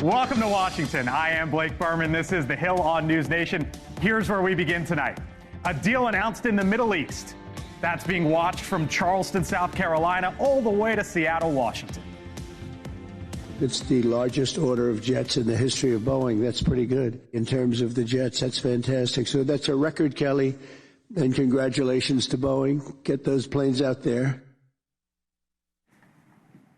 Welcome to Washington. I am Blake Berman. This is The Hill on NewsNation. Here's where we begin tonight. A deal announced in the Middle East that's being watched from Charleston, South Carolina, all the way to Seattle, Washington. It's the largest order of jets in the history of Boeing. That's pretty good. In terms of the jets, that's fantastic. So that's a record, Kelly, and congratulations to Boeing. Get those planes out there.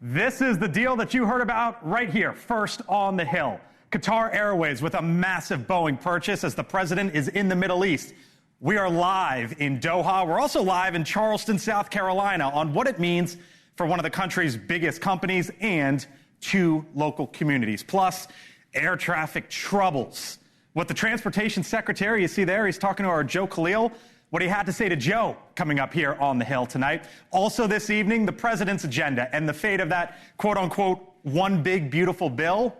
This is the deal that you heard about right here, first on the Hill. Qatar Airways with a massive Boeing purchase as the president is in the Middle East. We are live in Doha. We're also live in Charleston, South Carolina, on what it means for one of the country's biggest companies and two local communities. Plus, air traffic troubles. With the transportation secretary, you see there, he's talking to our Joe Khalil. What he had to say to Joe coming up here on the Hill tonight. Also this evening, the president's agenda and the fate of that quote-unquote one big beautiful bill.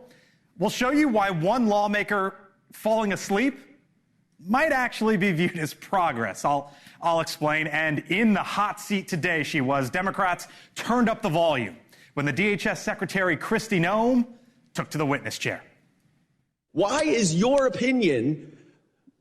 We'll show you why one lawmaker falling asleep might actually be viewed as progress. I'll explain. And in the hot seat today she was. Democrats turned up the volume when the DHS Secretary Kristi Noem took to the witness chair. Why is your opinion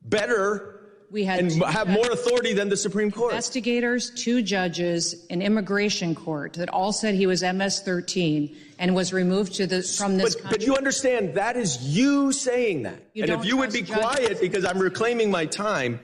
better and have more authority than the Supreme Court? Investigators, two judges, an immigration court that all said he was MS-13 and was removed from this country. But you understand, that is you saying that. And if you would be quiet, because I'm reclaiming my time.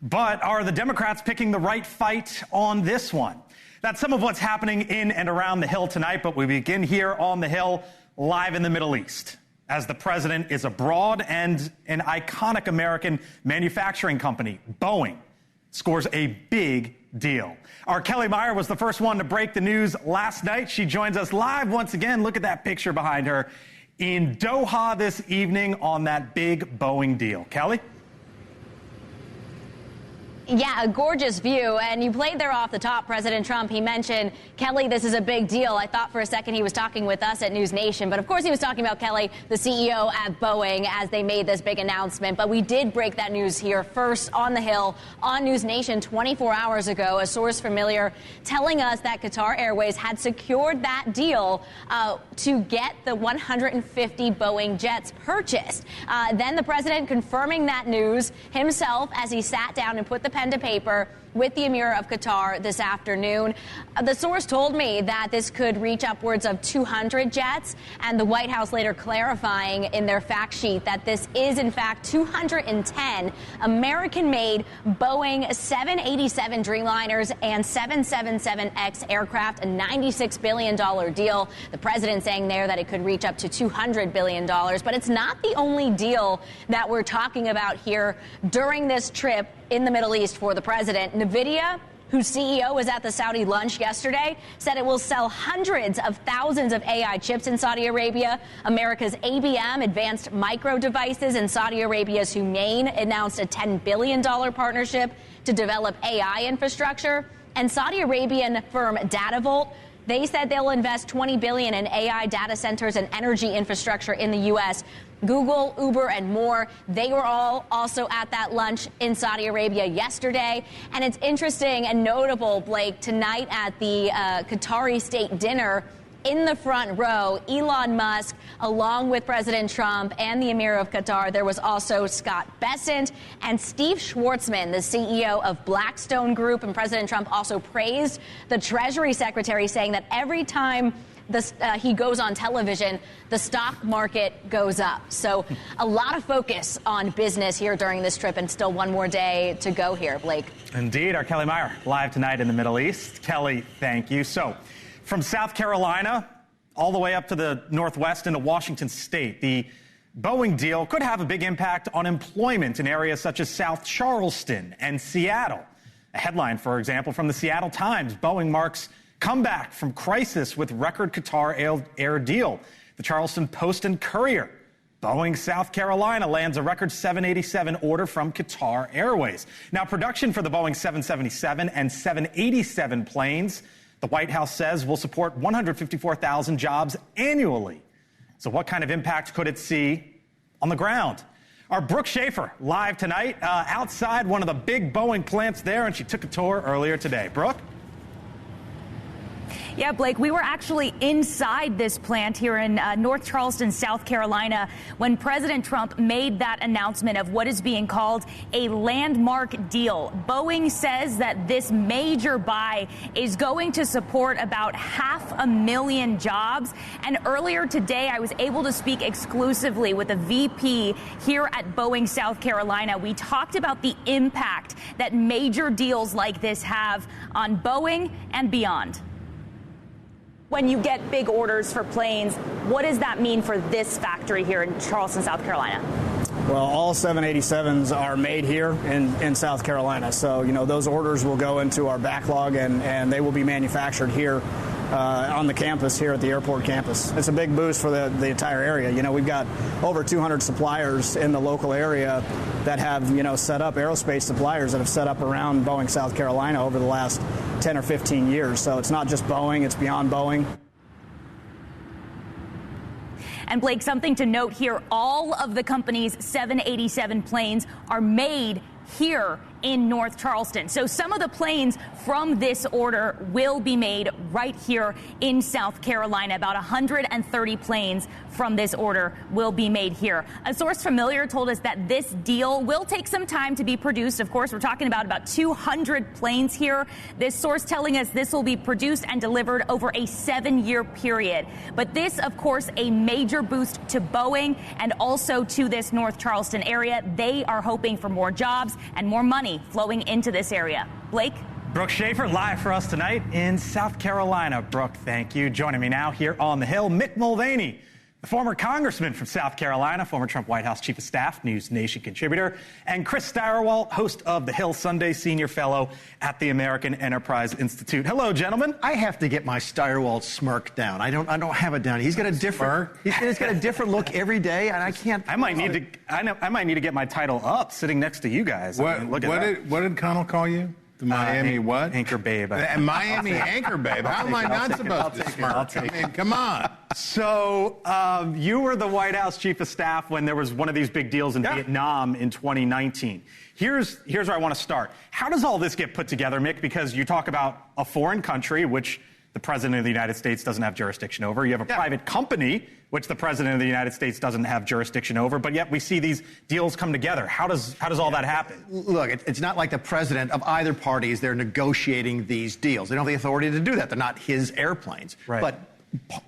But are the Democrats picking the right fight on this one? That's some of what's happening in and around the Hill tonight, but we begin here on the Hill, live in the Middle East, as the president is abroad and an iconic American manufacturing company, Boeing, scores a big deal. Our Kelly Meyer was the first one to break the news last night. She joins us live once again. Look at that picture behind her in Doha this evening on that big Boeing deal. Kelly? Yeah, a gorgeous view. And you played there off the top, President Trump. He mentioned, Kelly, this is a big deal. I thought for a second he was talking with us at NewsNation. But of course he was talking about Kelly, the CEO at Boeing, as they made this big announcement. But we did break that news here first on the Hill on NewsNation 24 hours ago. A source familiar telling us that Qatar Airways had secured that deal to get the 150 Boeing jets purchased. Then the president confirming that news himself as he sat down and put the pen to paper with the Emir of Qatar this afternoon. The source told me that this could reach upwards of 200 jets, and the White House later clarifying in their fact sheet that this is, in fact, 210 American-made Boeing 787 Dreamliners and 777X aircraft, a $96 billion deal. The president saying there that it could reach up to $200 billion. But it's not the only deal that we're talking about here during this trip in the Middle East for the president. NVIDIA, whose CEO was at the Saudi lunch yesterday, said it will sell hundreds of thousands of AI chips in Saudi Arabia. America's ABM, Advanced Micro Devices, and Saudi Arabia's Humane announced a $10 billion partnership to develop AI infrastructure. And Saudi Arabian firm DataVolt, they said they'll invest $20 billion in AI data centers and energy infrastructure in the U.S. Google, Uber, and more. They were all also at that lunch in Saudi Arabia yesterday. And it's interesting and notable, Blake, tonight at the Qatari state dinner, in the front row, Elon Musk, along with President Trump and the Emir of Qatar. There was also Scott Bessent and Steve Schwarzman, the CEO of Blackstone Group. And President Trump also praised the Treasury Secretary, saying that every time he goes on television, the stock market goes up. So a lot of focus on business here during this trip, and still one more day to go here, Blake. Indeed. Our Kelly Meyer live tonight in the Middle East. Kelly, thank you. So from South Carolina all the way up to the Northwest into Washington State, the Boeing deal could have a big impact on employment in areas such as South Charleston and Seattle. A headline, for example, from the Seattle Times, Boeing marks comeback from crisis with record Qatar Air deal. The Charleston Post and Courier, Boeing South Carolina lands a record 787 order from Qatar Airways. Now, production for the Boeing 777 and 787 planes, the White House says, will support 154,000 jobs annually. So what kind of impact could it see on the ground? Our Brooke Schaefer live tonight outside one of the big Boeing plants there, and she took a tour earlier today. Brooke? Yeah, Blake, we were actually inside this plant here in North Charleston, South Carolina, when President Trump made that announcement of what is being called a landmark deal. Boeing says that this major buy is going to support about 500,000 jobs. And earlier today, I was able to speak exclusively with a VP here at Boeing, South Carolina. We talked about the impact that major deals like this have on Boeing and beyond. When you get big orders for planes, what does that mean for this factory here in Charleston, South Carolina? Well, all 787s are made here in South Carolina. So, those orders will go into our backlog and they will be manufactured here on the campus here at the airport campus. It's a big boost for the entire area. We've got over 200 suppliers in the local area that have, set up, aerospace suppliers that have set up around Boeing, South Carolina over the last 10 or 15 years. So it's not just Boeing, it's beyond Boeing. And Blake, something to note here, all of the company's 787 planes are made here in North Charleston. So some of the planes from this order will be made right here in South Carolina. About 130 planes from this order will be made here. A source familiar told us that this deal will take some time to be produced. Of course, we're talking about 200 planes here. This source telling us this will be produced and delivered over a 7-year period. But this, of course, a major boost to Boeing and also to this North Charleston area. They are hoping for more jobs and more money flowing into this area. Blake? Brooke Schaefer live for us tonight in South Carolina. Brooke, thank you. Joining me now here on the Hill, Mick Mulvaney, the former congressman from South Carolina, former Trump White House Chief of Staff, NewsNation contributor, and Chris Stirewalt, host of the Hill Sunday Senior Fellow at the American Enterprise Institute. Hello, gentlemen. I have to get my Stirewalt smirk down. I don't have it down. He's got a different he's got a different look every day, and I can't. I might need to get my title up, sitting next to you guys. What did Connell call you? The Miami what? Anchor babe. Miami anchor babe. How am I not supposed to smirk? I mean, come on. So you were the White House Chief of Staff when there was one of these big deals in Vietnam in 2019. Here's where I want to start. How does all this get put together, Mick? Because you talk about a foreign country, which the President of the United States doesn't have jurisdiction over. You have a private company, which the President of the United States doesn't have jurisdiction over. But yet we see these deals come together. How does all that happen? Look, it's not like the president of either party is there negotiating these deals. They don't have the authority to do that. They're not his airplanes. Right. But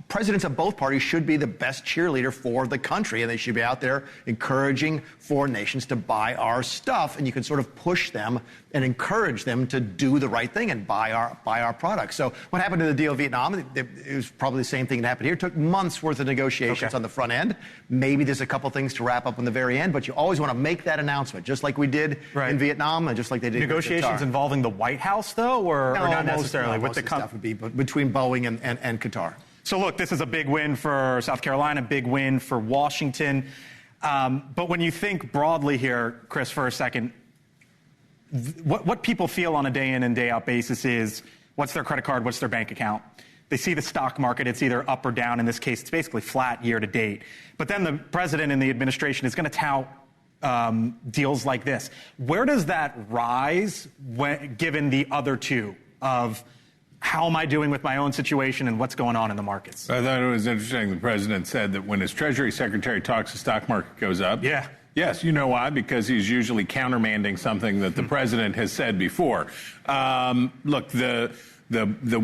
presidents of both parties should be the best cheerleader for the country, and they should be out there encouraging foreign nations to buy our stuff, and you can sort of push them and encourage them to do the right thing and buy our products. So what happened to the deal in Vietnam, it was probably the same thing that happened here. It took months worth of negotiations on the front end. Maybe there's a couple things to wrap up on the very end, but you always want to make that announcement, just like we did in Vietnam and just like they did Negotiations involving the White House, though, or not necessarily? Most of the stuff would be between Boeing and Qatar. So, look, this is a big win for South Carolina, big win for Washington. But when you think broadly here, Chris, for a second, what people feel on a day in and day out basis is what's their credit card, what's their bank account. They see the stock market, it's either up or down. In this case, it's basically flat year to date. But then the president and the administration is going to tout deals like this. Where does that rise given the other two of how am I doing with my own situation and what's going on in the markets? I thought it was interesting. The president said that when his Treasury Secretary talks, the stock market goes up. Yeah. Yes, you know why? Because he's usually countermanding something that the president has said before. Look, the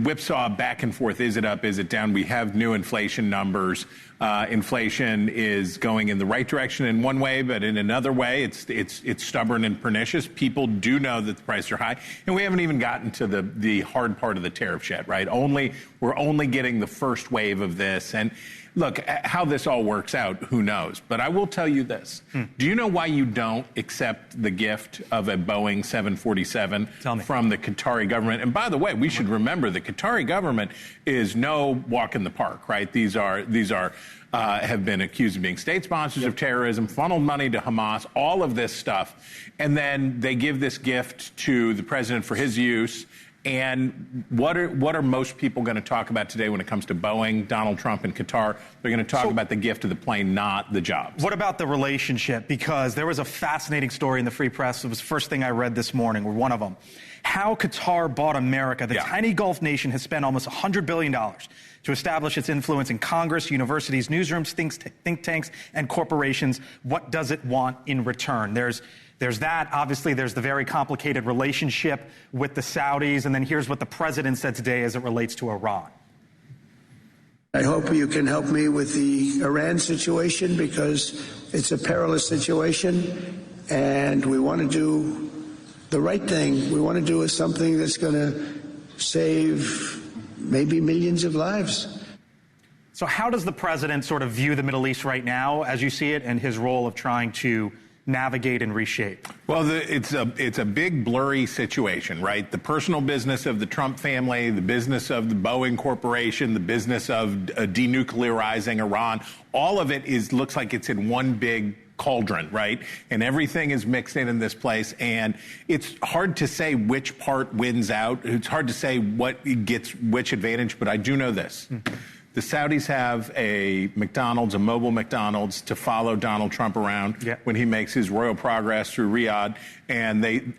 whipsaw back and forth, is it up, is it down? We have new inflation numbers. Inflation is going in the right direction in one way, but in another way, it's stubborn and pernicious. People do know that the prices are high, and we haven't even gotten to the hard part of the tariffs yet, right? We're only getting the first wave of this, and look, how this all works out, who knows? But I will tell you this. Do you know why you don't accept the gift of a Boeing 747 from the Qatari government? And by the way, we should remember the Qatari government is no walk in the park, right? These have been accused of being state sponsors of terrorism, funneled money to Hamas, all of this stuff. And then they give this gift to the president for his use. And what are most people going to talk about today when it comes to Boeing, Donald Trump, and Qatar? They're going to talk about the gift of the plane, not the jobs. What about the relationship? Because there was a fascinating story in the Free Press. It was the first thing I read this morning, or one of them. how Qatar bought America. The tiny Gulf nation has spent almost $100 billion to establish its influence in Congress, universities, newsrooms, think tanks, and corporations. What does it want in return? There's that. Obviously, there's the very complicated relationship with the Saudis. And then here's what the president said today as it relates to Iran. I hope you can help me with the Iran situation, because it's a perilous situation, and we want to do the right thing. We want to do something that's going to save maybe millions of lives. So how does the president sort of view the Middle East right now, as you see it, and his role of trying to navigate and reshape? Well, it's a big blurry situation, right? The personal business of the Trump family, the business of the Boeing Corporation, the business of denuclearizing Iran, all of it looks like it's in one big cauldron, right? And everything is mixed in this place, and it's hard to say which part wins out. It's hard to say what gets which advantage, but I do know this. The Saudis have a mobile McDonald's to follow Donald Trump around when he makes his royal progress through Riyadh. And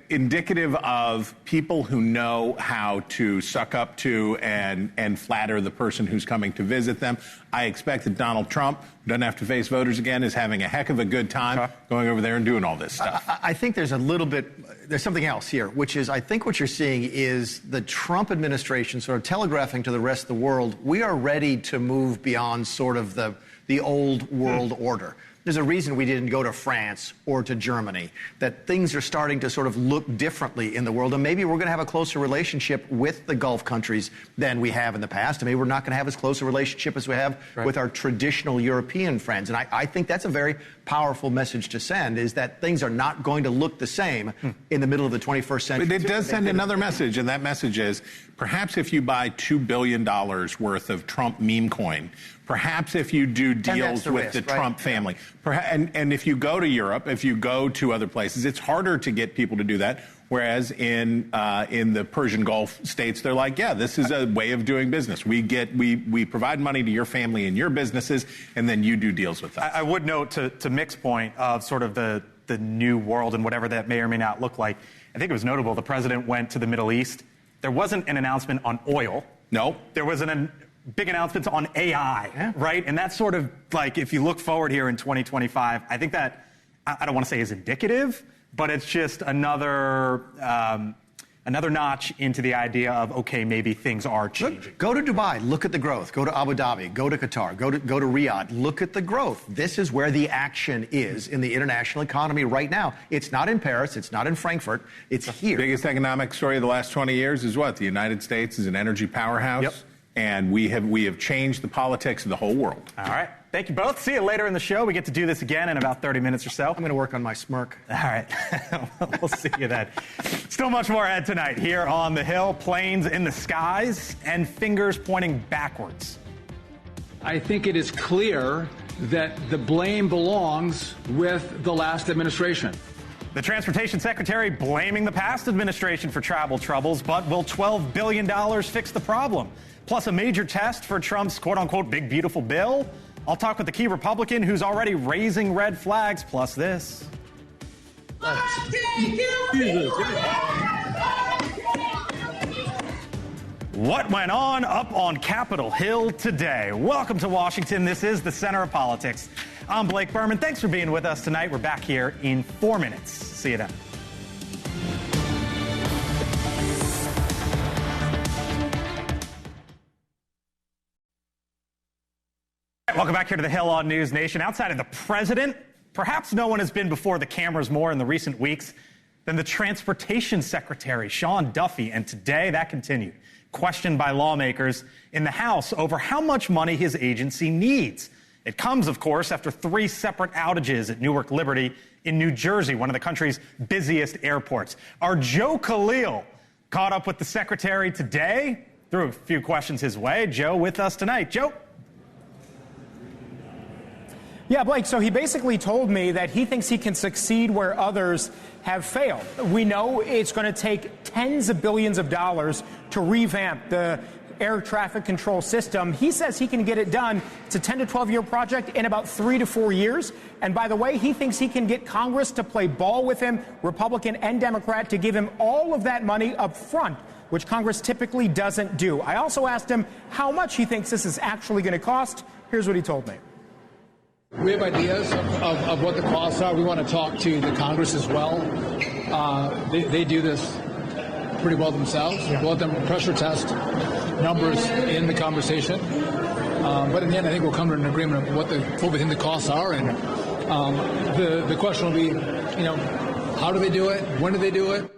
indicative of people who know how to suck up to and flatter the person who's coming to visit them. I expect that Donald Trump, who doesn't have to face voters again, is having a heck of a good time going over there and doing all this stuff. I think there's something else here, which is I think what you're seeing is the Trump administration sort of telegraphing to the rest of the world, we are ready to move beyond sort of the old world order. There's a reason we didn't go to France or to Germany, that things are starting to sort of look differently in the world. And maybe we're going to have a closer relationship with the Gulf countries than we have in the past. And maybe we're not going to have as close a relationship as we have with our traditional European friends. And I think that's a very powerful message to send, is that things are not going to look the same in the middle of the 21st century. But it does send another message, and that message is perhaps if you buy $2 billion worth of Trump meme coin, perhaps if you do deals with the Trump family, and if you go to Europe, if you go to other places, it's harder to get people to do that. Whereas in the Persian Gulf states, they're like, yeah, this is a way of doing business. We provide money to your family and your businesses, and then you do deals with us. I would note to Mick's point of sort of the new world and whatever that may or may not look like. I think it was notable. The president went to the Middle East. There wasn't an announcement on oil. No. There was big announcements on AI, right? And that's sort of like, if you look forward here in 2025, I think that, I don't want to say is indicative, but it's just another notch into the idea of, okay, maybe things are changing. Go to Dubai, look at the growth. Go to Abu Dhabi, go to Qatar, go to Riyadh, look at the growth. This is where the action is in the international economy right now. It's not in Paris, it's not in Frankfurt, it's here. The biggest economic story of the last 20 years is what? The United States is an energy powerhouse, and we have changed the politics of the whole world. All right. Thank you both. See you later in the show. We get to do this again in about 30 minutes or so. I'm going to work on my smirk. All right. We'll see you then. Still much more ahead tonight here on the Hill. Planes in the skies and fingers pointing backwards. I think it is clear that the blame belongs with the last administration. The Transportation Secretary blaming the past administration for travel troubles, but will $12 billion fix the problem? Plus a major test for Trump's quote-unquote big beautiful bill? I'll talk with the key Republican who's already raising red flags, plus this. What went on up on Capitol Hill today? Welcome to Washington. This is the Center of Politics. I'm Blake Berman. Thanks for being with us tonight. We're back here in 4 minutes. See you then. Welcome back here to the Hill on News Nation. Outside of the president, perhaps no one has been before the cameras more in the recent weeks than the Transportation Secretary, Sean Duffy. And today that continued. Questioned by lawmakers in the House over how much money his agency needs. It comes, of course, after 3 separate outages at Newark Liberty in New Jersey, one of the country's busiest airports. Our Joe Khalil caught up with the secretary today, threw a few questions his way. Joe with us tonight. Joe? Yeah, Blake, so he basically told me that he thinks he can succeed where others have failed. We know it's going to take tens of billions of dollars to revamp the air traffic control system. He says he can get it done. It's a 10 to 12-year project in about 3 to 4 years. And by the way, he thinks he can get Congress to play ball with him, Republican and Democrat, to give him all of that money up front, which Congress typically doesn't do. I also asked him how much he thinks this is actually going to cost. Here's what he told me. We have ideas of what the costs are. We want to talk to the Congress as well. They do this pretty well themselves. Yeah. We'll let them pressure test numbers in the conversation. But in the end, I think we'll come to an agreement of what we think the costs are. And the question will be, how do they do it? When do they do it?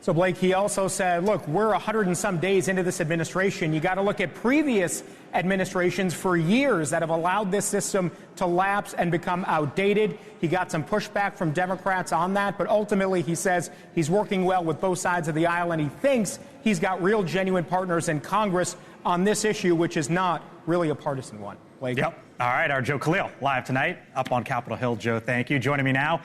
So, Blake, he also said, look, we're 100 and some days into this administration. You got to look at previous administrations for years that have allowed this system to lapse and become outdated. He got some pushback from Democrats on that, but ultimately he says he's working well with both sides of the aisle, and he thinks he's got real, genuine partners in Congress on this issue, which is not really a partisan one. Blake? Yep. All right, our Joe Khalil live tonight up on Capitol Hill. Joe, thank you. Joining me now,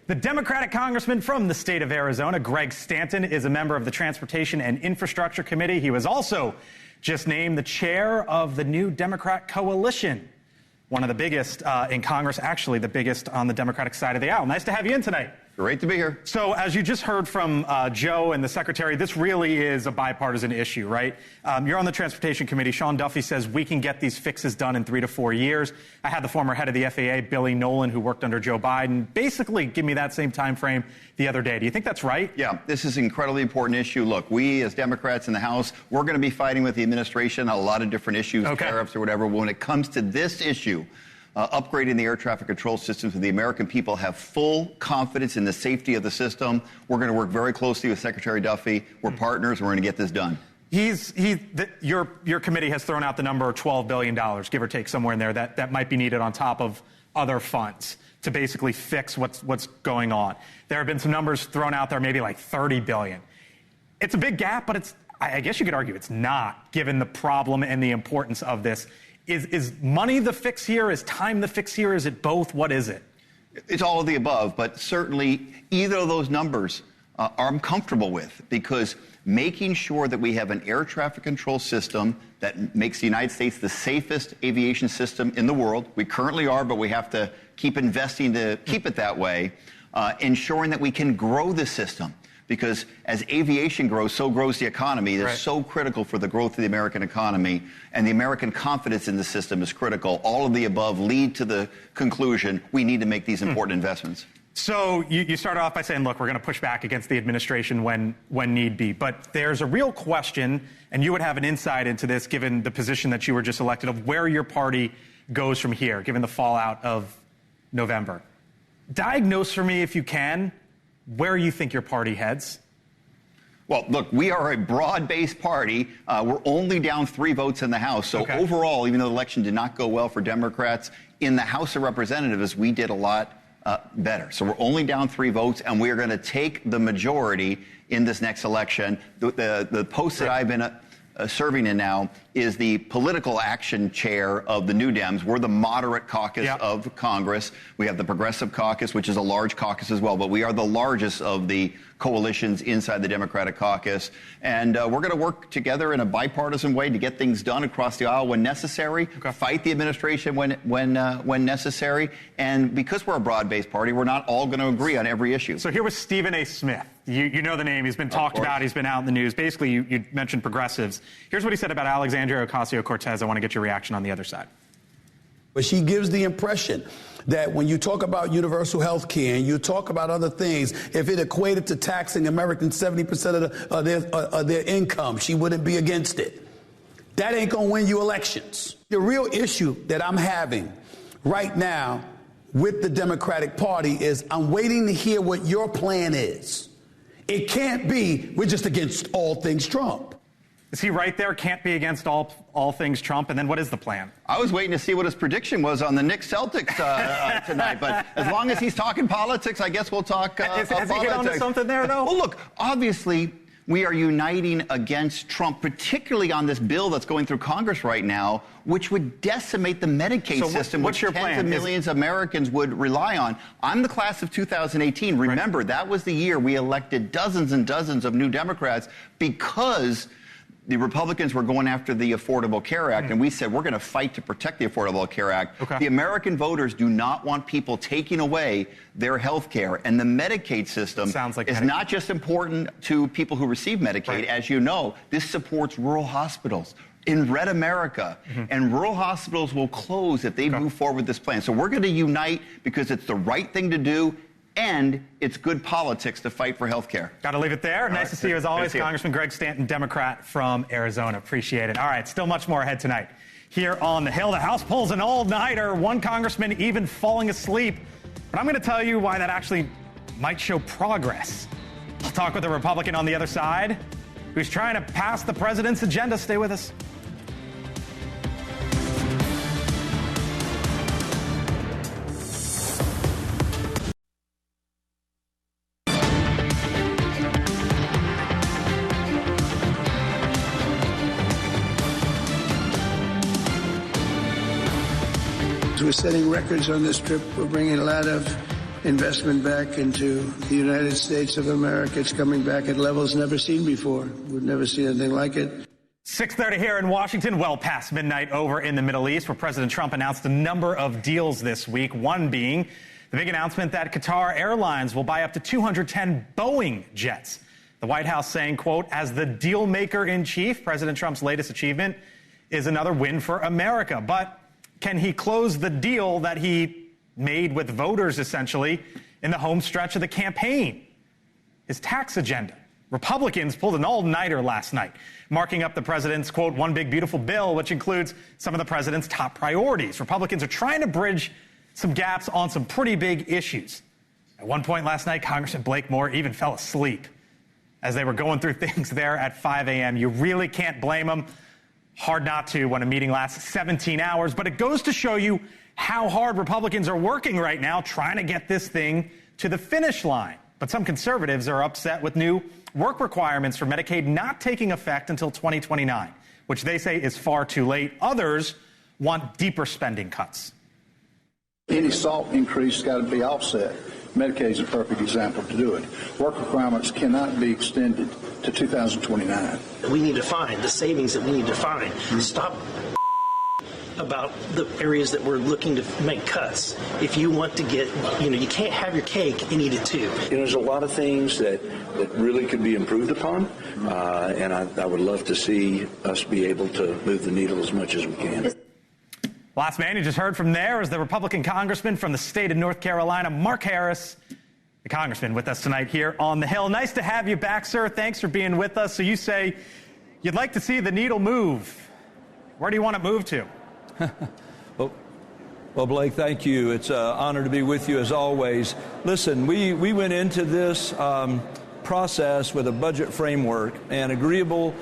the Democratic congressman from the state of Arizona, Greg Stanton, is a member of the Transportation and Infrastructure Committee. He was also just named the chair of the new Democrat coalition, one of the biggest in Congress, actually the biggest on the Democratic side of the aisle. Nice to have you in tonight. Great to be here. So as you just heard from Joe and the secretary, this really is a bipartisan issue, right? You're on the Transportation Committee. Sean Duffy says we can get these fixes done in 3 to 4 years. I had the former head of the FAA, Billy Nolan, who worked under Joe Biden, basically give me that same time frame the other day. Do you think that's right? Yeah, this is an incredibly important issue. Look, we as Democrats in the House, we're going to be fighting with the administration on a lot of different issues, tariffs or whatever. When it comes to this issue, upgrading the air traffic control system so the American people have full confidence in the safety of the system. We're going to work very closely with Secretary Duffy. We're partners. We're going to get this done. Your committee has thrown out the number of $12 billion, give or take somewhere in there, that might be needed on top of other funds to basically fix what's going on. There have been some numbers thrown out there, maybe like $30 billion. It's a big gap, but I guess you could argue it's not, given the problem and the importance of this. Is money the fix here? Is time the fix here? Is it both? What is it? It's all of the above, but certainly either of those numbers I'm comfortable with, because making sure that we have an air traffic control system that makes the United States the safest aviation system in the world. We currently are, but we have to keep investing to keep it that way, ensuring that we can grow the system. Because as aviation grows, so grows the economy. It's so critical for the growth of the American economy, and the American confidence in the system is critical. All of the above lead to the conclusion we need to make these important investments. So you started off by saying, look, we're going to push back against the administration when need be. But there's a real question, and you would have an insight into this given the position that you were just elected, of where your party goes from here, given the fallout of November. Diagnose for me, if you can, where you think your party heads. Well, look, we are a broad-based party. We're only down 3 votes in the House. So overall, even though the election did not go well for Democrats, in the House of Representatives, we did a lot better. So we're only down 3 votes, and we are going to take the majority in this next election. The post that I've been serving in now is the political action chair of the New Dems. We're the moderate caucus of Congress. We have the progressive caucus, which is a large caucus as well, but we are the largest of the coalitions inside the Democratic caucus. And we're going to work together in a bipartisan way to get things done across the aisle when necessary, fight the administration when necessary. And because we're a broad-based party, we're not all going to agree on every issue. So here was Stephen A. Smith. You know the name. He's been talked about. He's been out in the news. Basically, you mentioned progressives. Here's what he said about Alexandria Ocasio-Cortez. I want to get your reaction on the other side. But she gives the impression that when you talk about universal health care and you talk about other things, if it equated to taxing Americans 70% of their income, she wouldn't be against it. That ain't going to win you elections. The real issue that I'm having right now with the Democratic Party is I'm waiting to hear what your plan is. It can't be we're just against all things Trump. Is he right there? Can't be against all things Trump. And then what is the plan? I was waiting to see what his prediction was on the Knicks Celtics tonight. But as long as he's talking politics, I guess we'll talk Has politics. he hit on to something there, though? Well, look, obviously, we are uniting against Trump, particularly on this bill that's going through Congress right now, which would decimate the Medicaid system, which tens of millions of Americans would rely on. I'm the class of 2018. Remember, that was the year we elected dozens and dozens of new Democrats because the Republicans were going after the Affordable Care Act, and we said we're going to fight to protect the Affordable Care Act. The American voters do not want people taking away their health care, and the Medicaid system is not just important to people who receive Medicaid. As you know, this supports rural hospitals in red America, and rural hospitals will close if they move forward with this plan. So we're going to unite because it's the right thing to do, and it's good politics to fight for health care. Got to leave it there. Nice to see you as always, Congressman Greg Stanton, Democrat from Arizona. Appreciate it. All right, still much more ahead tonight. Here on the Hill, the House pulls an all-nighter, one congressman even falling asleep. But I'm going to tell you why that actually might show progress. I'll talk with a Republican on the other side who's trying to pass the president's agenda. Stay with us. We're setting records on this trip. We're bringing a lot of investment back into the United States of America. It's coming back at levels never seen before. We've never seen anything like it. 6:30 here in Washington, well past midnight over in the Middle East, where President Trump announced a number of deals this week, one being the big announcement that Qatar Airlines will buy up to 210 Boeing jets. The White House saying, quote, as the deal maker in chief, President Trump's latest achievement is another win for America. But can he close the deal that he made with voters, essentially, in the home stretch of the campaign? His tax agenda. Republicans pulled an all-nighter last night, marking up the president's, quote, one big beautiful bill, which includes some of the president's top priorities. Republicans are trying to bridge some gaps on some pretty big issues. At one point last night, Congressman Blake Moore even fell asleep as they were going through things there at 5 a.m. You really can't blame him. Hard not to when a meeting lasts 17 hours, but it goes to show you how hard Republicans are working right now trying to get this thing to the finish line. But some conservatives are upset with new work requirements for Medicaid not taking effect until 2029, which they say is far too late. Others want deeper spending cuts. Any SALT increase has got to be offset. Medicaid is a perfect example to do it. Work requirements cannot be extended to 2029. We need to find the savings that we need to find. Stop about the areas that we're looking to make cuts. If you want to get, you can't have your cake and eat it too. There's a lot of things that really could be improved upon, and I would love to see us be able to move the needle as much as we can. Last man you just heard from there is the Republican congressman from the state of North Carolina, Mark Harris, the congressman with us tonight here on the Hill. Nice to have you back, sir. Thanks for being with us. So you say you'd like to see the needle move. Where do you want it moved to? Well, Blake, thank you. It's an honor to be with you as always. Listen, we went into this process with a budget framework and agreeable.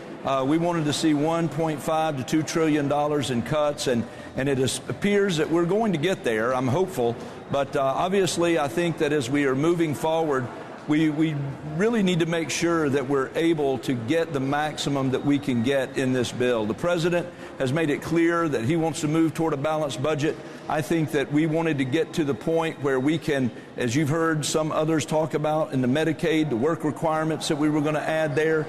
We wanted to see $1.5 to $2 trillion in cuts, and it appears that we're going to get there. I'm hopeful. But obviously, I think that as we are moving forward, we really need to make sure that we're able to get the maximum that we can get in this bill. The president has made it clear that he wants to move toward a balanced budget. I think that we wanted to get to the point where we can, as you've heard some others talk about in the Medicaid, the work requirements that we were going to add there,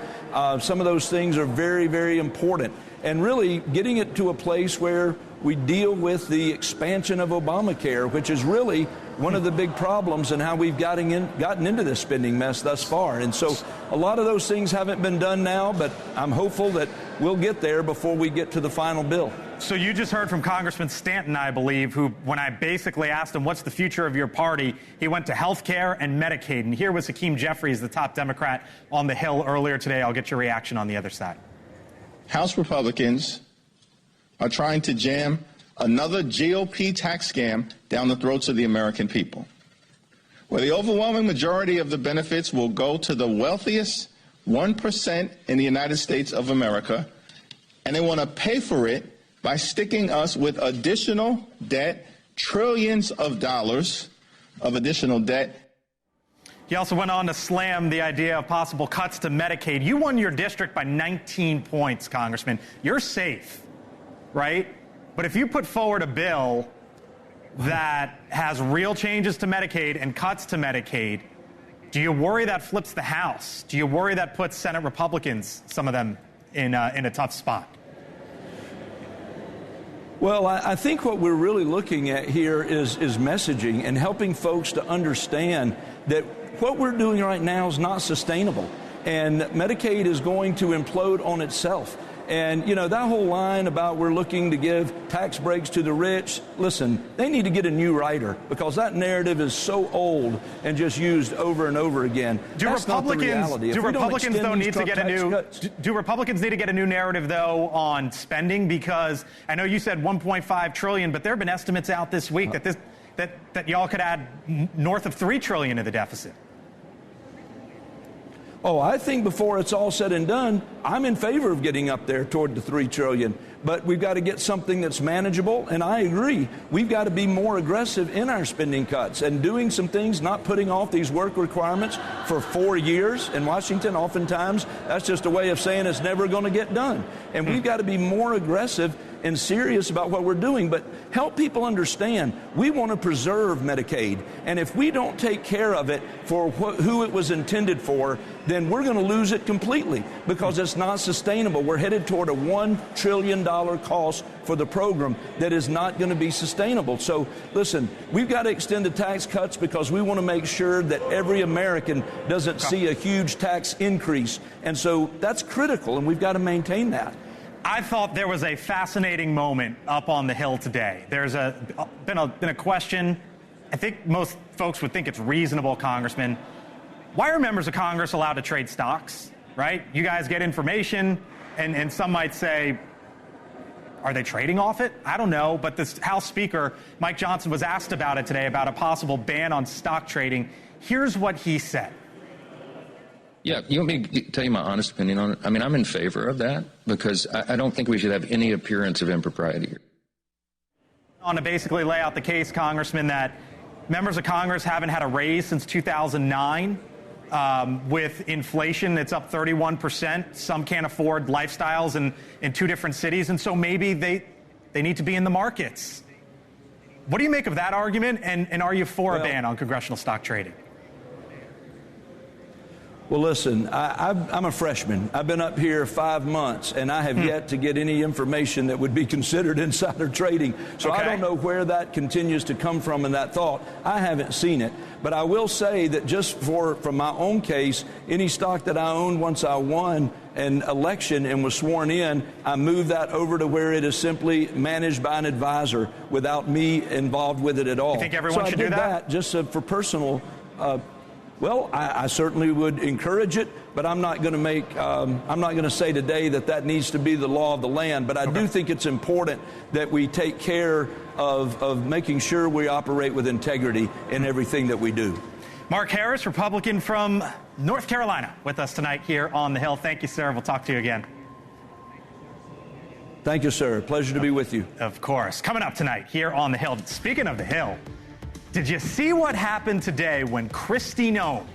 some of those things are very, very important. And really getting it to a place where we deal with the expansion of Obamacare, which is really one of the big problems in how we've gotten into this spending mess thus far. And so a lot of those things haven't been done now, but I'm hopeful that we'll get there before we get to the final bill. So you just heard from Congressman Stanton, I believe, who, when I basically asked him, what's the future of your party, he went to health care and Medicaid. And here was Hakeem Jeffries, the top Democrat on the Hill earlier today. I'll get your reaction on the other side. House Republicans are trying to jam another GOP tax scam down the throats of the American people, where the overwhelming majority of the benefits will go to the wealthiest 1% in the United States of America, and they want to pay for it by sticking us with additional debt, trillions of dollars of additional debt. He also went on to slam the idea of possible cuts to Medicaid. You won your district by 19 points, Congressman. You're safe, right? But if you put forward a bill that has real changes to Medicaid and cuts to Medicaid, do you worry that flips the House? Do you worry that puts Senate Republicans, some of them, in a tough spot? Well, I think what we're really looking at here is messaging and helping folks to understand that what we're doing right now is not sustainable. And Medicaid is going to implode on itself. And, you know, that whole line about we're looking to give tax breaks to the rich, listen, they need to get a new writer because that narrative is so old and just used over and over again. That's not the reality. Do Republicans need to get a new narrative, though, on spending? Because I know you said $1.5 trillion, but there have been estimates out this week that y'all could add north of $3 trillion to the deficit. Oh, I think before it's all said and done, I'm in favor of getting up there toward the $3 trillion. But we've got to get something that's manageable. And I agree. We've got to be more aggressive in our spending cuts and doing some things, not putting off these work requirements for 4 years. In Washington, oftentimes, that's just a way of saying it's never going to get done. And we've got to be more aggressive and serious about what we're doing, but help people understand we want to preserve Medicaid. And if we don't take care of it for who it was intended for, then we're going to lose it completely because it's not sustainable. We're headed toward a $1 trillion cost for the program that is not going to be sustainable. So listen, we've got to extend the tax cuts because we want to make sure that every American doesn't see a huge tax increase. And so that's critical, and we've got to maintain that. I thought there was a fascinating moment up on the Hill today. There's been a question. I think most folks would think it's reasonable, Congressman. Why are members of Congress allowed to trade stocks, right? You guys get information, and some might say, are they trading off it? I don't know. But this House Speaker, Mike Johnson, was asked about it today, about a possible ban on stock trading. Here's what he said. Yeah, you want me to tell you my honest opinion on it? I mean, I'm in favor of that because I don't think we should have any appearance of impropriety here. On to basically lay out the case, Congressman, that members of Congress haven't had a raise since 2009. With inflation, it's up 31%. Some can't afford lifestyles in two different cities, and so maybe they need to be in the markets. What do you make of that argument, and are you for a ban on congressional stock trading? Well, listen, I'm a freshman. I've been up here 5 months, and I have yet to get any information that would be considered insider trading. So I don't know where that continues to come from in that thought. I haven't seen it. But I will say that just from my own case, any stock that I owned once I won an election and was sworn in, I moved that over to where it is simply managed by an advisor without me involved with it at all. You think everyone should do that? Just for personal. Well, I certainly would encourage it, but I'm not going to say today that needs to be the law of the land. But I do think it's important that we take care of making sure we operate with integrity in everything that we do. Mark Harris, Republican from North Carolina, with us tonight here on the Hill. Thank you, sir. We'll talk to you again. Thank you, sir. Pleasure to be with you. Of course. Coming up tonight here on the Hill. Speaking of the Hill, did you see what happened today when Kristi Noem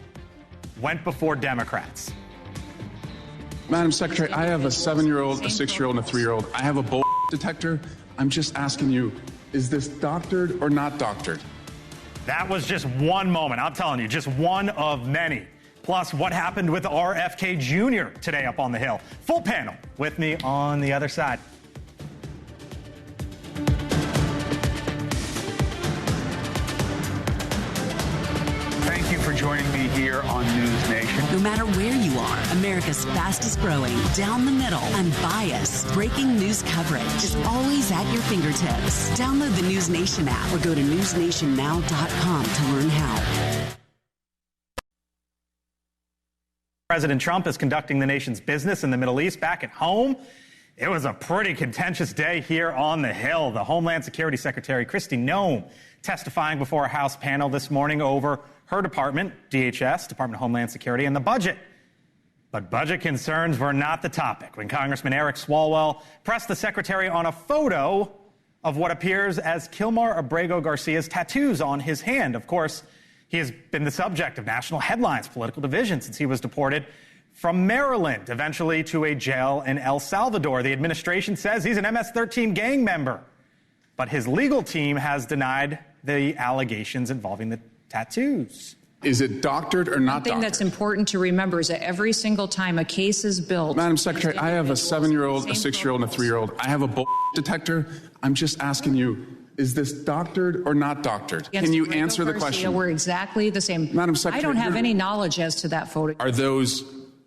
went before Democrats? Madam Secretary, I have a 7-year-old, a 6-year-old, and a 3-year-old. I have a bull detector. I'm just asking you, is this doctored or not doctored? That was just one moment. I'm telling you, just one of many. Plus, what happened with RFK Jr. today up on the Hill. Full panel with me on the other side. For joining me here on NewsNation. No matter where you are, America's fastest growing, down the middle, unbiased, breaking news coverage is always at your fingertips. Download the NewsNation app or go to newsnationnow.com to learn how. President Trump is conducting the nation's business in the Middle East. Back at home, it was a pretty contentious day here on the Hill. The Homeland Security Secretary, Kristi Noem, testifying before a House panel this morning over her department, DHS, Department of Homeland Security, and the budget. But budget concerns were not the topic when Congressman Eric Swalwell pressed the secretary on a photo of what appears as Kilmar Abrego Garcia's tattoos on his hand. Of course, He has been the subject of national headlines, political division, since he was deported from Maryland, eventually to a jail in El Salvador. The administration says he's an MS-13 gang member, but his legal team has denied the allegations involving the tattoos. Is it doctored or not One thing doctored? that's important to remember is that every single time a case is built... Madam Secretary, I have a 7-year-old, a 6-year-old, and a 3-year-old. I have a bull detector. I'm just asking you, is this doctored or not doctored? Can you answer the question? We're exactly the same. Madam Secretary, I don't have any knowledge as to that photo. Are those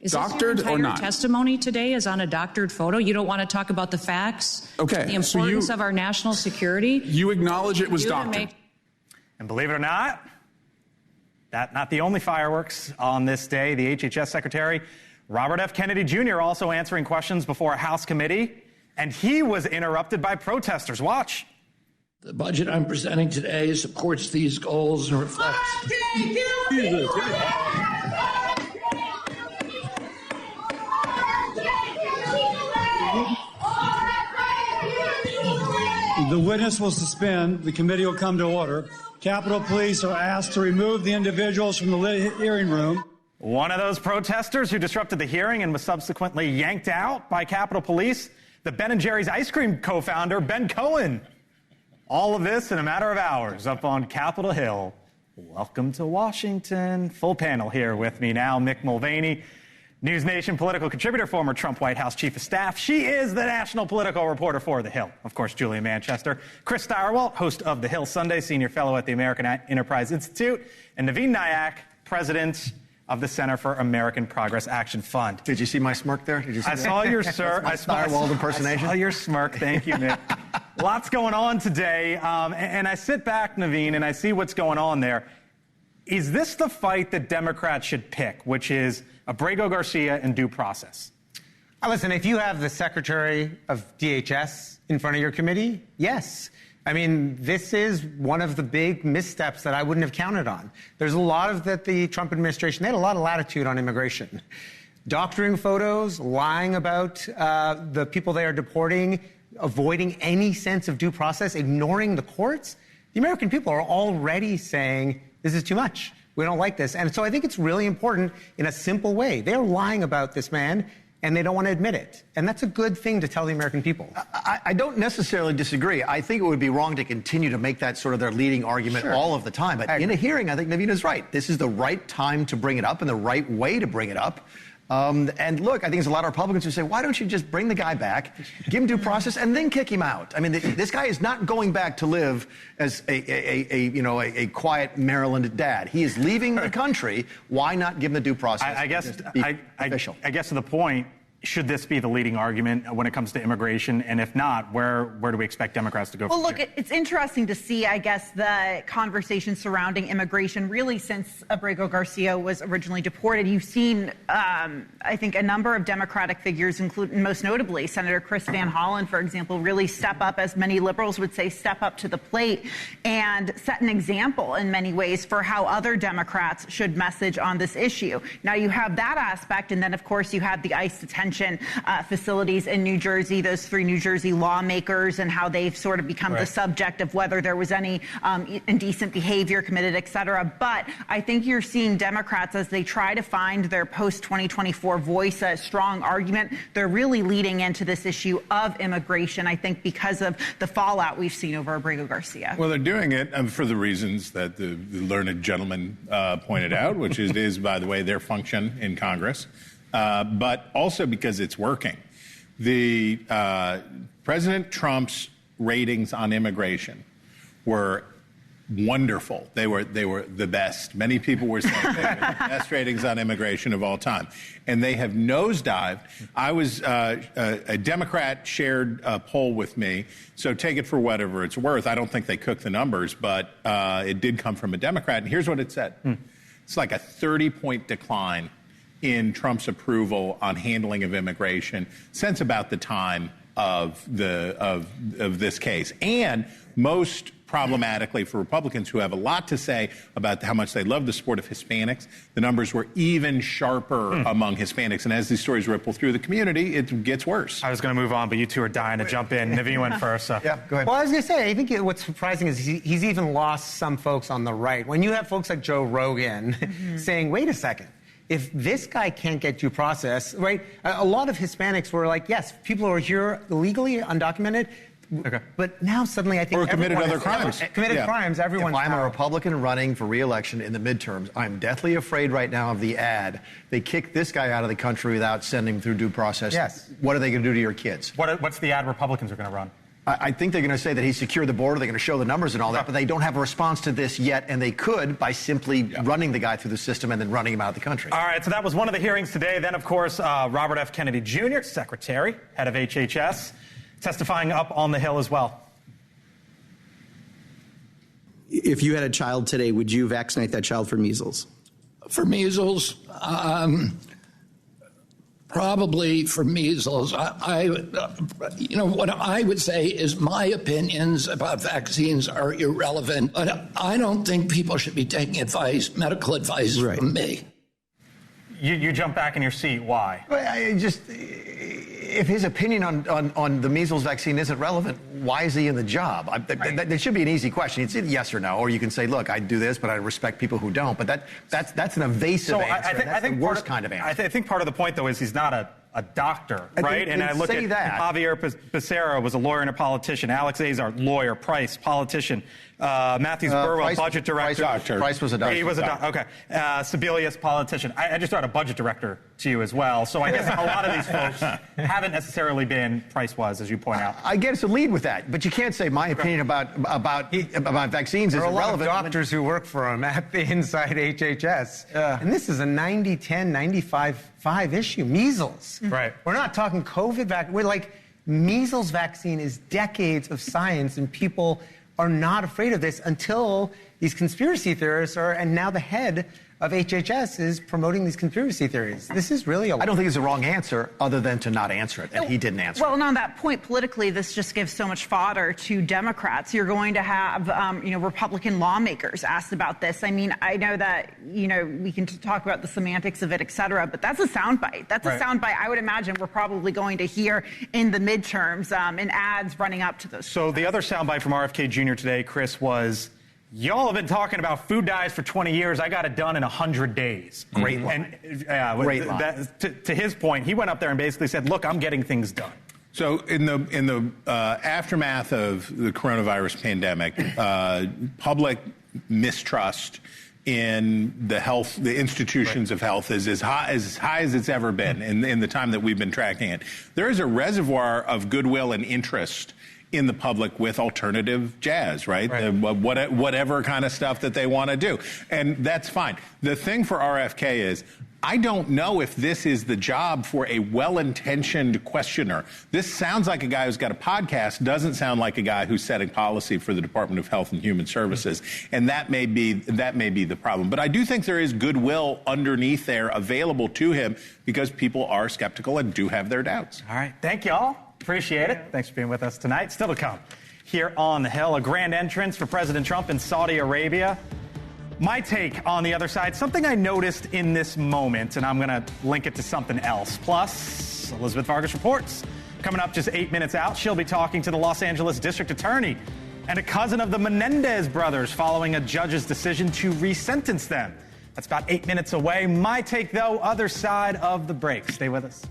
doctored or not? Testimony today is on a doctored photo. You don't want to talk about the facts, okay, the importance of our national security. You acknowledge it was doctored. And believe it or not, not the only fireworks on this day. The HHS Secretary, Robert F. Kennedy Jr., also answering questions before a House committee, and he was interrupted by protesters. Watch. The budget I'm presenting today supports these goals and reflects... The witness will suspend. The committee will come to order. Capitol Police are asked to remove the individuals from the hearing room. One of those protesters who disrupted the hearing and was subsequently yanked out by Capitol Police, the Ben & Jerry's ice cream co-founder, Ben Cohen. All of this in a matter of hours up on Capitol Hill. Welcome to Washington. Full panel here with me now. Mick Mulvaney, NewsNation political contributor, former Trump White House chief of staff. She is the national political reporter for The Hill. Of course, Julia Manchester. Chris Stirewalt, host of The Hill Sunday, senior fellow at the American Enterprise Institute. And Naveen Nayak, president of the Center for American Progress Action Fund. Did you see my smirk there? Did you see I saw your smirk. I saw impersonation. I saw your smirk. Thank you, Mick. Lots going on today. And I sit back, Naveen, and I see what's going on there. Is this the fight that Democrats should pick, which is Abrego Garcia and due process? Listen, if you have the Secretary of DHS in front of your committee, yes. I mean, this is one of the big missteps that I wouldn't have counted on. There's a lot of that the Trump administration, they had a lot of latitude on immigration. Doctoring photos, lying about the people they are deporting, avoiding any sense of due process, ignoring the courts. The American people are already saying, this is too much. We don't like this. And so I think it's really important in a simple way. They're lying about this man, and they don't want to admit it. And that's a good thing to tell the American people. I don't necessarily disagree. I think it would be wrong to continue to make that sort of their leading argument all of the time. But in a hearing, I think Naveen is right. This is the right time to bring it up and the right way to bring it up. And look, I think there's a lot of Republicans who say, why don't you just bring the guy back, give him due process, and then kick him out? I mean, this guy is not going back to live as a quiet Maryland dad. He is leaving the country. Why not give him the due process? I guess to the point, should this be the leading argument when it comes to immigration? And if not, where do we expect Democrats to go Well, from look, here? it's interesting to see, I guess, the conversation surrounding immigration really since Abrego Garcia was originally deported. You've seen, I think, a number of Democratic figures, including most notably Senator Chris Van Hollen, for example, really step up, as many liberals would say, step up to the plate and set an example in many ways for how other Democrats should message on this issue. Now, you have that aspect, and then, of course, you have the ICE detention facilities in New Jersey, those 3 New Jersey lawmakers, and how they've sort of become the subject of whether there was any indecent behavior committed, et cetera. But I think you're seeing Democrats, as they try to find their post-2024 voice, a strong argument. They're really leading into this issue of immigration, I think, because of the fallout we've seen over Abrego Garcia. Well, they're doing it for the reasons that the learned gentleman pointed out, which is, by the way, their function in Congress. But also because it's working. The President Trump's ratings on immigration were wonderful. They were the best. Many people were saying they were the best ratings on immigration of all time. And they have nosedived. I was a Democrat shared a poll with me, so take it for whatever it's worth. I don't think they cooked the numbers, but it did come from a Democrat. And here's what it said. It's like a 30-point decline in Trump's approval on handling of immigration since about the time of this case. And most problematically for Republicans who have a lot to say about how much they love the sport of Hispanics. The numbers were even sharper among Hispanics. And as these stories ripple through the community, it gets worse. I was going to move on, but you two are dying to jump in. Nivi, you went first. So. Yeah, go ahead. Well, I was going to say, I think what's surprising is he's even lost some folks on the right. When you have folks like Joe Rogan saying, wait a second, if this guy can't get due process, right? A lot of Hispanics were like, yes, people who are here illegally, undocumented. Okay. But now suddenly I think or committed other crimes. Crimes, everyone's If I'm a Republican running for re-election in the midterms, I'm deathly afraid right now of the ad. They kicked this guy out of the country without sending him through due process. Yes. What are they going to do to your kids? What's the ad Republicans are going to run? I think they're going to say that he secured the border. They're going to show the numbers and all that, but they don't have a response to this yet, and they could by simply running the guy through the system and then running him out of the country. All right, so that was one of the hearings today. Then, of course, Robert F. Kennedy Jr., Secretary, head of HHS, testifying up on the Hill as well. If you had a child today, would you vaccinate that child for measles? For measles, probably for measles. What I would say is my opinions about vaccines are irrelevant, but I don't think people should be taking medical advice from me. You jump back in your seat. Why? If his opinion on the measles vaccine isn't relevant, why is he in the job? That should be an easy question. It's yes or no, or you can say, look, I do this, but I respect people who don't. But that's an evasive answer. That's the worst kind of answer. I think part of the point, though, is he's not a doctor, right? And I look at Javier Becerra was a lawyer and a politician. Alex Azar, lawyer. Price, politician. Matthews Burwell, budget director. Price was a doctor. He was a doctor. Okay. Sebelius, politician. I just brought a budget director to you as well. So I guess a lot of these folks haven't necessarily been. Price was, as you point out. I get it's a lead with that, but you can't say my opinion about vaccines is irrelevant. There are a lot of doctors who work for him at the inside HHS, and this is a 90-10, 95-5 issue. Measles. Right. We're not talking COVID vaccine. We're like, measles vaccine is decades of science, and people are not afraid of this until these conspiracy theorists are, and now the head of HHS is promoting these conspiracy theories. This is really I don't think it's the wrong answer other than to not answer it, and he didn't answer it. Well, and on that point, politically, this just gives so much fodder to Democrats. You're going to have, Republican lawmakers asked about this. I mean, I know that, we can talk about the semantics of it, et cetera, but that's a soundbite. That's a soundbite I would imagine we're probably going to hear in the midterms in ads running up to those. So the other soundbite from RFK Jr. today, Chris, was, y'all have been talking about food dyes for 20 years. I got it done in 100 days. Great line. Great line. To his point, he went up there and basically said, look, I'm getting things done. So in the aftermath of the coronavirus pandemic, public mistrust in the institutions of health is as high as it's ever been in the time that we've been tracking it. There is a reservoir of goodwill and interest in the public with alternative jazz, right? Whatever kind of stuff that they want to do. And that's fine. The thing for RFK is, I don't know if this is the job for a well-intentioned questioner. This sounds like a guy who's got a podcast, doesn't sound like a guy who's setting policy for the Department of Health and Human Services. And that may be the problem. But I do think there is goodwill underneath there available to him because people are skeptical and do have their doubts. All right. Thank you all. Appreciate it. Thanks for being with us tonight. Still to come here on the Hill, a grand entrance for President Trump in Saudi Arabia. My take on the other side, something I noticed in this moment, and I'm going to link it to something else. Plus, Elizabeth Vargas reports. Coming up just 8 minutes out, she'll be talking to the Los Angeles District Attorney and a cousin of the Menendez brothers following a judge's decision to resentence them. That's about 8 minutes away. My take, though, other side of the break. Stay with us.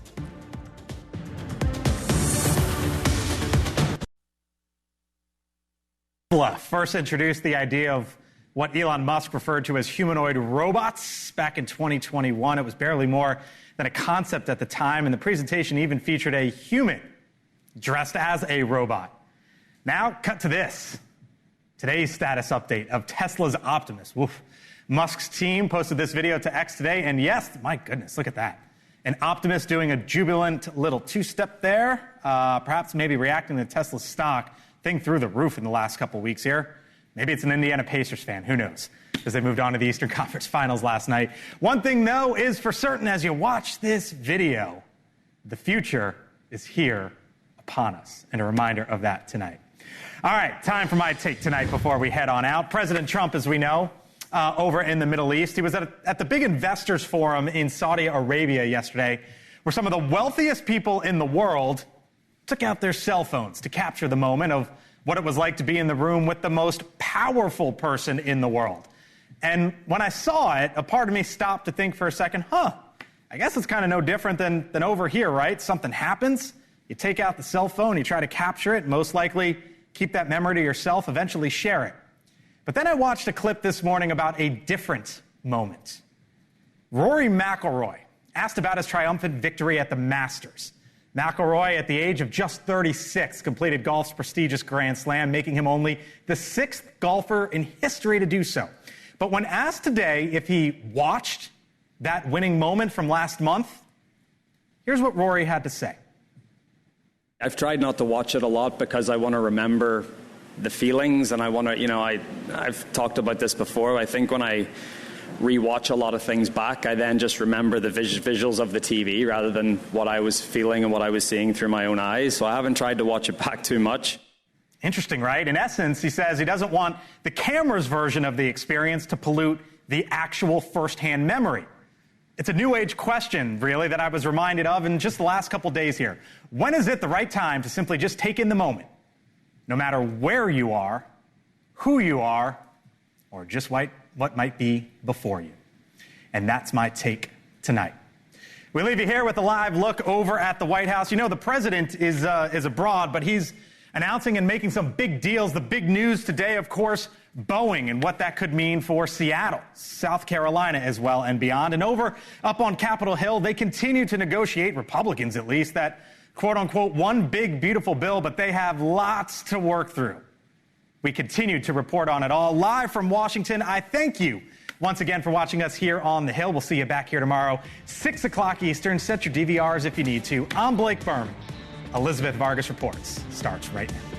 First introduced the idea of what Elon Musk referred to as humanoid robots back in 2021. It was barely more than a concept at the time, and the presentation even featured a human dressed as a robot. Now, cut to this. Today's status update of Tesla's Optimus. Woof. Musk's team posted this video to X today, and yes, my goodness, look at that. An Optimus doing a jubilant little two-step there, perhaps maybe reacting to Tesla's stock. Thing through the roof in the last couple weeks here. Maybe it's an Indiana Pacers fan. Who knows? Because they moved on to the Eastern Conference Finals last night. One thing, though, is for certain as you watch this video, the future is here upon us. And a reminder of that tonight. All right, time for my take tonight before we head on out. President Trump, as we know, over in the Middle East. He was at the big investors forum in Saudi Arabia yesterday, where some of the wealthiest people in the world took out their cell phones to capture the moment of what it was like to be in the room with the most powerful person in the world. And when I saw it, a part of me stopped to think for a second, I guess it's kind of no different than over here, right? Something happens, you take out the cell phone, you try to capture it, most likely keep that memory to yourself, eventually share it. But then I watched a clip this morning about a different moment. Rory McIlroy asked about his triumphant victory at the Masters. McIlroy, at the age of just 36, completed golf's prestigious Grand Slam, making him only the 6th golfer in history to do so. But when asked today if he watched that winning moment from last month, here's what Rory had to say. I've tried not to watch it a lot because I want to remember the feelings, and I want to, I've talked about this before. I think when I rewatch a lot of things back, I then just remember the visuals of the TV rather than what I was feeling and what I was seeing through my own eyes. So I haven't tried to watch it back too much. Interesting, right? In essence, he says he doesn't want the camera's version of the experience to pollute the actual firsthand memory. It's a new age question, really, that I was reminded of in just the last couple days here. When is it the right time to simply just take in the moment, no matter where you are, who you are, or just what might be before you? And that's my take tonight. We leave you here with a live look over at the White House. You know, the president is abroad, but he's announcing and making some big deals. The big news today, of course, Boeing and what that could mean for Seattle, South Carolina as well, and beyond. And over up on Capitol Hill, they continue to negotiate, Republicans at least, that quote-unquote one big beautiful bill, but they have lots to work through. We continue to report on it all. Live from Washington, I thank you once again for watching us here on the Hill. We'll see you back here tomorrow, 6 o'clock Eastern. Set your DVRs if you need to. I'm Blake Berman. Elizabeth Vargas Reports starts right now.